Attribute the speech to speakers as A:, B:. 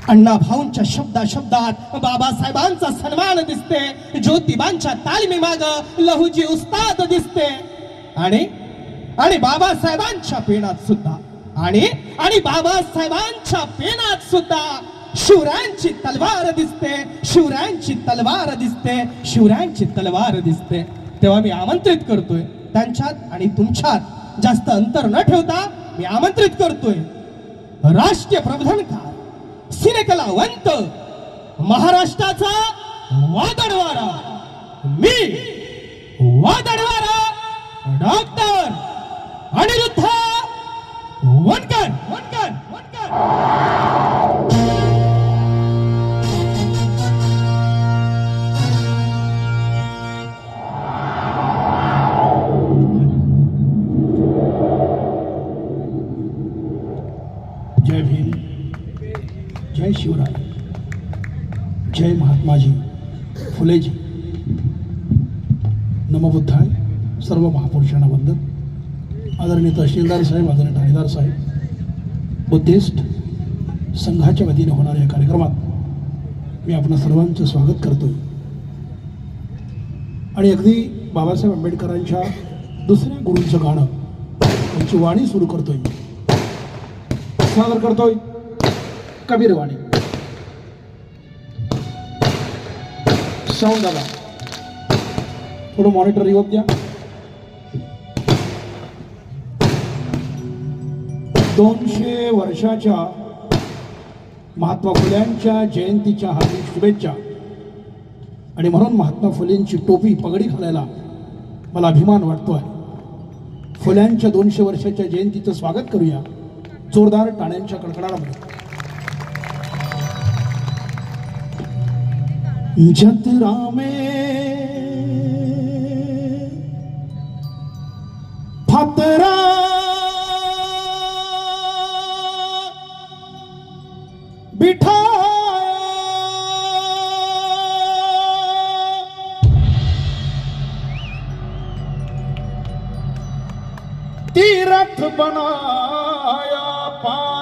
A: अण्णा भाऊंच्या शब्दात बाबासाहेबांचा सन्मान दिसते, ज्योतिबांच्या तालमी माग लहूजी उस्ताद दिसते, आणि बाबासाहेबांच्या पेनात सुद्धा आणि बाबासाहेबांच्या पेनात सुद्धा शिवरायांची तलवार दिसते, शिवरायांची तलवार दिसते, शिवरायांची तलवार दिसते. तेव्हा मी आमंत्रित करतोय त्यांच्यात आणि तुमच्यात जास्त अंतर न ठेवता मी आमंत्रित करतोय राष्ट्रीय प्रबोधनकार, सिनेकलावंत, महाराष्ट्राचा वादळवारा, मी वादळवारा डॉक्टर अनिरुद्ध वनकर.
B: जय भीम, जय शिवराय, जय महात्माजी फुलेजी. नमोबुद्धाय. सर्व महापुरुषांना वंदन. आदरणीय तहसीलदार साहेब, आदरणीय ठाणेदार साहेब, बुद्धिस्ट संघाच्या वतीने होणाऱ्या या कार्यक्रमात मी आपणा सर्वांचं स्वागत करतोय आणि अगदी बाबासाहेब आंबेडकरांच्या दुसऱ्या गुरूंचं गाणं, त्यांची वाणी सुरू करतोय, सादर करतोय कबीरवाणी. साऊंड आला, थोडं मॉनिटर रिवप द्या. 200 वर्षाच्या महात्मा फुल्यांच्या जयंतीच्या हार्दिक शुभेच्छा. आणि म्हणून महात्मा फुलेंची टोपी पगडी घालायला मला अभिमान वाटतोय. फुल्यांच्या 200 वर्षाच्या जयंतीचं स्वागत करूया जोरदार टाळ्यांच्या कडकडाटामध्ये. जतरा में फतरा बिठा तीरथ बनाया पा